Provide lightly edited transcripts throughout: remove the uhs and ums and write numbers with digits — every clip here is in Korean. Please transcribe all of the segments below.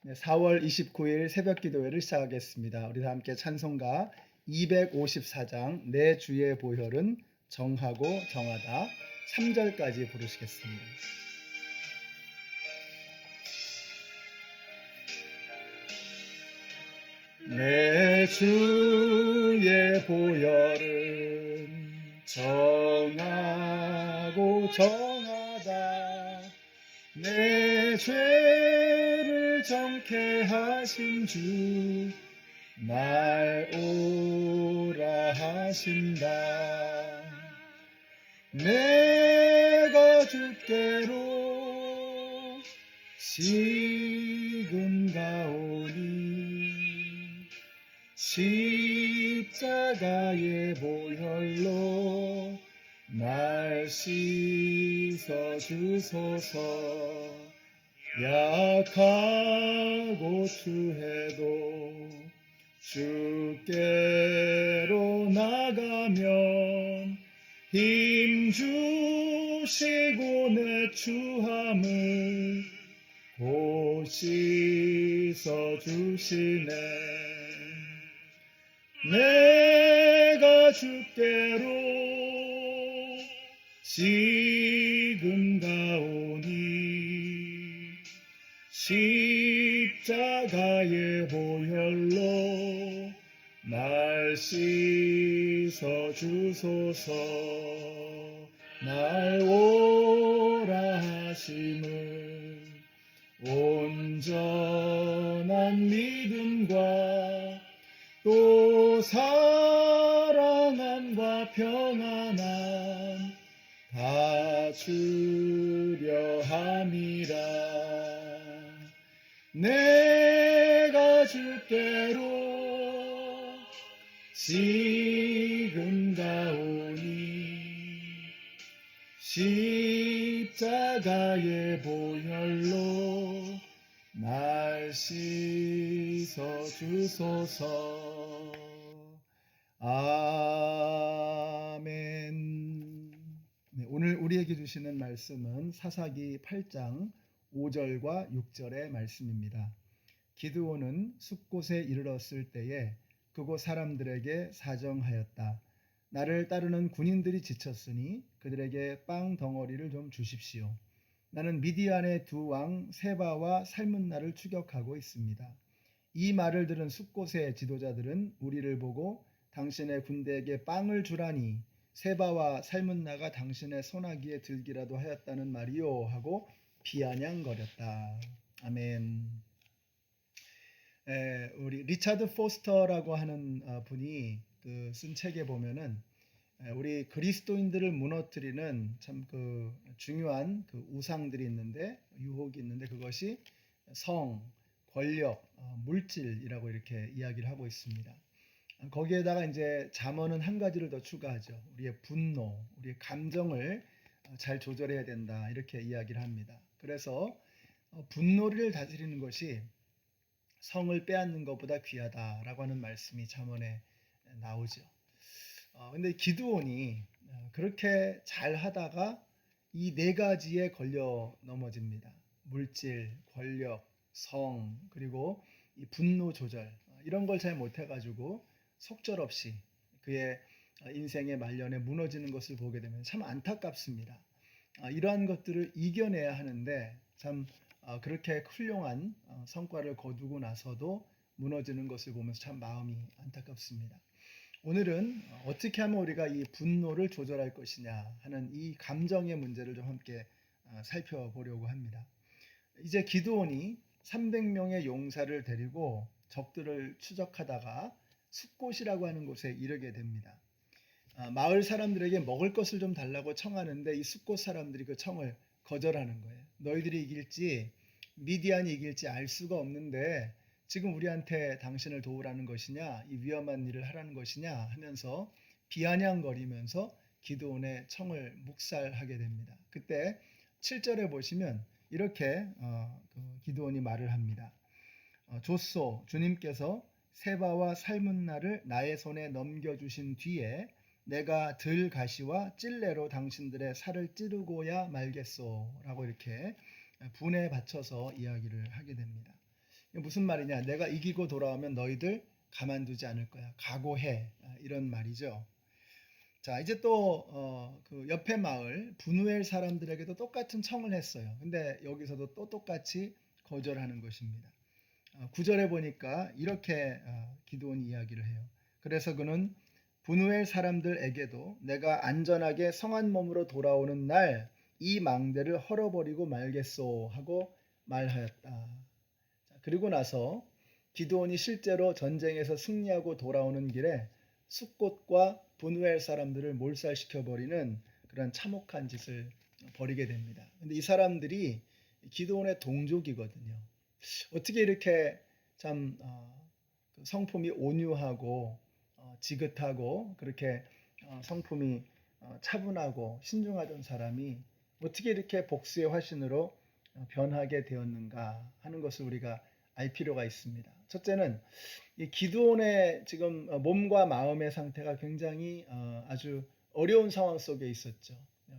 네, 4월 29일 새벽 기도회를 시작하겠습니다. 우리 다 함께 찬송가 254장 내 주의 보혈은 정하고 정하다 3절까지 부르시겠습니다. 내 주의 보혈은 정하고 정하다 내 죄를 정케 하신 주 날 오라 하신다. 내가 주께로 지금 가오니 십자가의 보혈로 날 씻어 주소서. 약하고 추해도 주께로 나가면 힘 주시고 내 추함을 곧 씻어 주시네. 내가 주께로 지금 가오니 십자가의 보혈로 날 씻어 주소서. 날 오라 하심을 온전한 믿음과 또 사랑함과 평안함 다 주려 함이라. 내가 주께로 지금 가오니 십자가의 보혈로 날 씻어 주소서. 아멘. 네, 오늘 우리에게 주시는 말씀은 사사기 8장 5절과 6절의 말씀입니다. 기드온은 숲곳에 이르렀을 때에 그곳 사람들에게 사정하였다. 나를 따르는 군인들이 지쳤으니 그들에게 빵 덩어리를 좀 주십시오. 나는 미디안의 두 왕 세바와 살문나를 추격하고 있습니다. 이 말을 들은 숲곳의 지도자들은 우리를 보고 당신의 군대에게 빵을 주라니 세바와 살문나가 당신의 소나기에 들기라도 하였다는 말이요 하고 비아냥거렸다. 아멘. 우리 리차드 포스터라고 하는 분이 쓴 책에 보면은 우리 그리스도인들을 무너뜨리는 참 그 중요한 그 우상들이 있는데 유혹이 있는데 그것이 성, 권력, 물질이라고 이렇게 이야기를 하고 있습니다. 거기에다가 이제 잠언은 한 가지를 더 추가하죠. 우리의 분노, 우리의 감정을 잘 조절해야 된다 이렇게 이야기를 합니다. 그래서 분노를 다스리는 것이 성을 빼앗는 것보다 귀하다라고 하는 말씀이 잠언에 나오죠. 근데 기드온이 그렇게 잘 하다가 이 네 가지에 걸려 넘어집니다. 물질, 권력, 성, 그리고 이 분노 조절 이런 걸 잘 못해가지고 속절없이 그의 인생의 말년에 무너지는 것을 보게 되면 참 안타깝습니다. 이러한 것들을 이겨내야 하는데 참 그렇게 훌륭한 성과를 거두고 나서도 무너지는 것을 보면서 참 마음이 안타깝습니다. 오늘은 어떻게 하면 우리가 이 분노를 조절할 것이냐 하는 이 감정의 문제를 좀 함께 살펴보려고 합니다. 이제 기드온이 300명의 용사를 데리고 적들을 추적하다가 숫곳이라고 하는 곳에 이르게 됩니다. 마을 사람들에게 먹을 것을 좀 달라고 청하는데 이 숫곳 사람들이 그 청을 거절하는 거예요. 너희들이 이길지 미디안이 이길지 알 수가 없는데 지금 우리한테 당신을 도우라는 것이냐 이 위험한 일을 하라는 것이냐 하면서 비아냥거리면서 기드온의 청을 묵살하게 됩니다. 그때 7절에 보시면 이렇게 기드온이 말을 합니다. 좆소 주님께서 세바와 살문나를 나의 손에 넘겨주신 뒤에 내가 들가시와 찔레로 당신들의 살을 찌르고야 말겠소 라고 이렇게 분에 받쳐서 이야기를 하게 됩니다. 무슨 말이냐? 내가 이기고 돌아오면 너희들 가만두지 않을 거야. 각오해. 이런 말이죠. 자, 이제 또 그 옆에 마을 분우엘 사람들에게도 똑같은 청을 했어요. 근데 여기서도 또 똑같이 거절하는 것입니다. 9절에 보니까 이렇게 기드온이 이야기를 해요. 그래서 그는 분우엘 사람들에게도 내가 안전하게 성한 몸으로 돌아오는 날 이 망대를 헐어버리고 말겠소 하고 말하였다. 자, 그리고 나서 기드온이 실제로 전쟁에서 승리하고 돌아오는 길에 숫곳과 분우엘 사람들을 몰살시켜 버리는 그런 참혹한 짓을 벌이게 됩니다. 근데 이 사람들이 기드온의 동족이거든요. 어떻게 이렇게 참 그 성품이 온유하고 지긋하고 그렇게 성품이 차분하고 신중하던 사람이 어떻게 이렇게 복수의 화신으로 변하게 되었는가 하는 것을 우리가 알 필요가 있습니다. 첫째는 이 기드온의 지금 몸과 마음의 상태가 굉장히 아주 어려운 상황 속에 있었죠.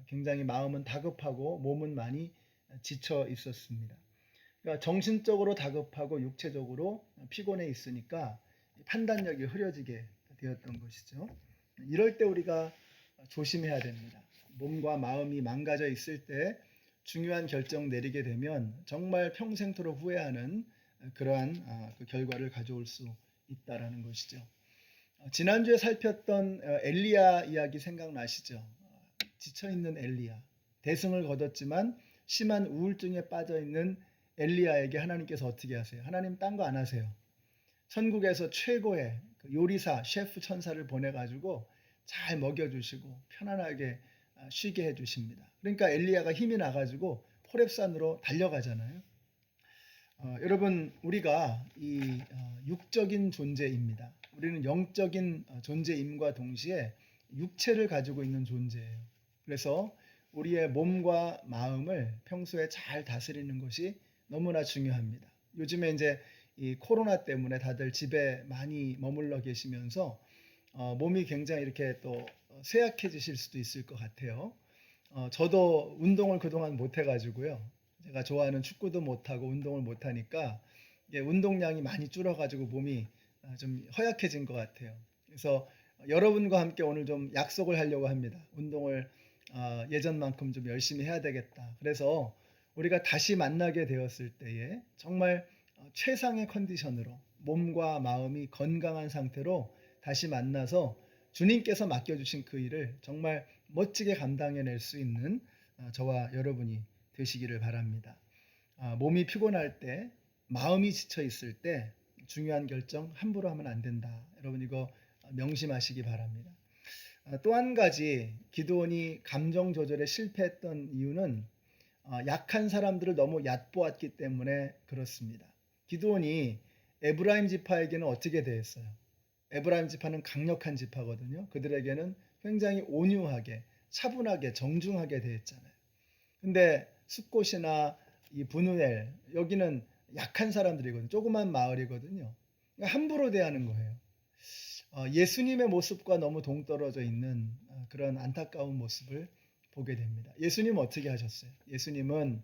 굉장히 마음은 다급하고 몸은 많이 지쳐 있었습니다. 그러니까 정신적으로 다급하고 육체적으로 피곤해 있으니까 판단력이 흐려지게 되었던 것이죠. 이럴 때 우리가 조심해야 됩니다. 몸과 마음이 망가져 있을 때 중요한 결정 내리게 되면 정말 평생토록 후회하는 그러한 그 결과를 가져올 수 있다라는 것이죠. 지난주에 살폈던 엘리야 이야기 생각나시죠? 지쳐 있는 엘리야, 대승을 거뒀지만 심한 우울증에 빠져 있는 엘리야에게 하나님께서 어떻게 하세요? 하나님 딴 거 안 하세요. 천국에서 최고의 그 요리사, 셰프 천사를 보내가지고 잘 먹여주시고 편안하게 쉬게 해주십니다. 그러니까 엘리야가 힘이 나가지고 호렙산으로 달려가잖아요. 여러분 우리가 이 육적인 존재입니다. 우리는 영적인 존재임과 동시에 육체를 가지고 있는 존재예요. 그래서 우리의 몸과 마음을 평소에 잘 다스리는 것이 너무나 중요합니다. 요즘에 이제 이 코로나 때문에 다들 집에 많이 머물러 계시면서 몸이 굉장히 이렇게 또 쇠약해지실 수도 있을 것 같아요. 저도 운동을 그동안 못 해가지고요. 제가 좋아하는 축구도 못하고 운동을 못하니까 운동량이 많이 줄어가지고 몸이 좀 허약해진 것 같아요. 그래서 여러분과 함께 오늘 좀 약속을 하려고 합니다. 운동을 예전만큼 좀 열심히 해야 되겠다. 그래서 우리가 다시 만나게 되었을 때에 정말 최상의 컨디션으로 몸과 마음이 건강한 상태로 다시 만나서 주님께서 맡겨주신 그 일을 정말 멋지게 감당해낼 수 있는 저와 여러분이 되시기를 바랍니다. 몸이 피곤할 때, 마음이 지쳐 있을 때 중요한 결정 함부로 하면 안 된다. 여러분 이거 명심하시기 바랍니다. 또 한 가지 기드온이 감정 조절에 실패했던 이유는 약한 사람들을 너무 얕보았기 때문에 그렇습니다. 기드온이 에브라임 지파에게는 어떻게 대했어요? 에브라임 지파는 강력한 지파거든요. 그들에게는 굉장히 온유하게, 차분하게, 정중하게 대했잖아요. 근데 숫곳이나 이 브누엘 여기는 약한 사람들이거든요. 조그만 마을이거든요. 그러니까 함부로 대하는 거예요. 예수님의 모습과 너무 동떨어져 있는 그런 안타까운 모습을 보게 됩니다. 예수님은 어떻게 하셨어요? 예수님은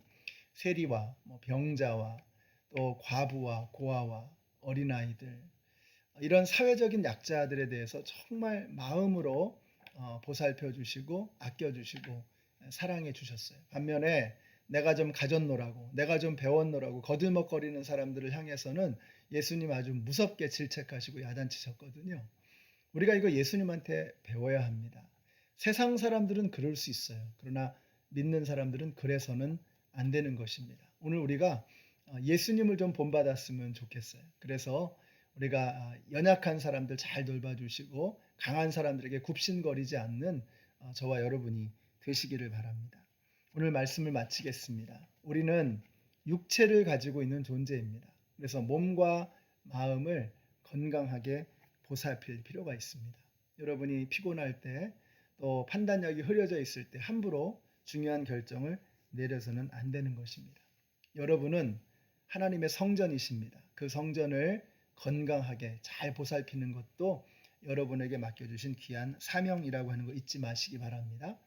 세리와 병자와 또 과부와 고아와 어린아이들 이런 사회적인 약자들에 대해서 정말 마음으로 보살펴 주시고 아껴 주시고 사랑해 주셨어요. 반면에 내가 좀 가졌노라고 내가 좀 배웠노라고 거들먹거리는 사람들을 향해서는 예수님 아주 무섭게 질책하시고 야단치셨거든요. 우리가 이거 예수님한테 배워야 합니다. 세상 사람들은 그럴 수 있어요. 그러나 믿는 사람들은 그래서는 안 되는 것입니다. 오늘 우리가 예수님을 좀 본받았으면 좋겠어요. 그래서 우리가 연약한 사람들 잘 돌봐주시고 강한 사람들에게 굽신거리지 않는 저와 여러분이 되시기를 바랍니다. 오늘 말씀을 마치겠습니다. 우리는 육체를 가지고 있는 존재입니다. 그래서 몸과 마음을 건강하게 보살필 필요가 있습니다. 여러분이 피곤할 때 또 판단력이 흐려져 있을 때 함부로 중요한 결정을 내려서는 안 되는 것입니다. 여러분은 하나님의 성전이십니다. 그 성전을 건강하게 잘 보살피는 것도 여러분에게 맡겨주신 귀한 사명이라고 하는 거 잊지 마시기 바랍니다.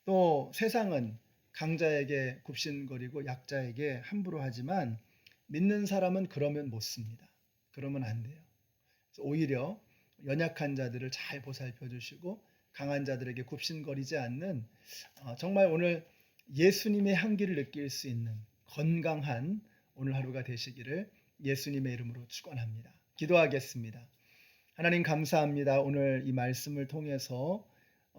또 세상은 강자에게 굽신거리고 약자에게 함부로 하지만 믿는 사람은 그러면 못 씁니다. 그러면 안 돼요. 그래서 오히려 연약한 자들을 잘 보살펴 주시고 강한 자들에게 굽신거리지 않는 정말 오늘 예수님의 향기를 느낄 수 있는 건강한 오늘 하루가 되시기를 예수님의 이름으로 축원합니다. 기도하겠습니다. 하나님 감사합니다. 오늘 이 말씀을 통해서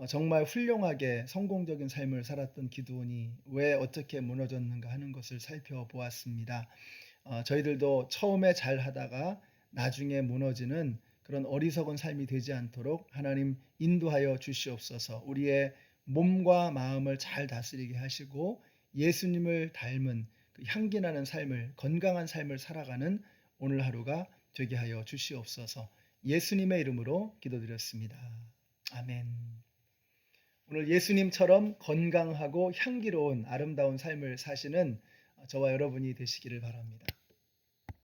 정말 훌륭하게 성공적인 삶을 살았던 기드온이 왜 어떻게 무너졌는가 하는 것을 살펴보았습니다. 저희들도 처음에 잘 하다가 나중에 무너지는 그런 어리석은 삶이 되지 않도록 하나님 인도하여 주시옵소서. 우리의 몸과 마음을 잘 다스리게 하시고 예수님을 닮은 그 향기 나는 삶을, 건강한 삶을 살아가는 오늘 하루가 되게 하여 주시옵소서. 예수님의 이름으로 기도드렸습니다. 아멘. 오늘 예수님처럼 건강하고 향기로운 아름다운 삶을 사시는 저와 여러분이 되시기를 바랍니다.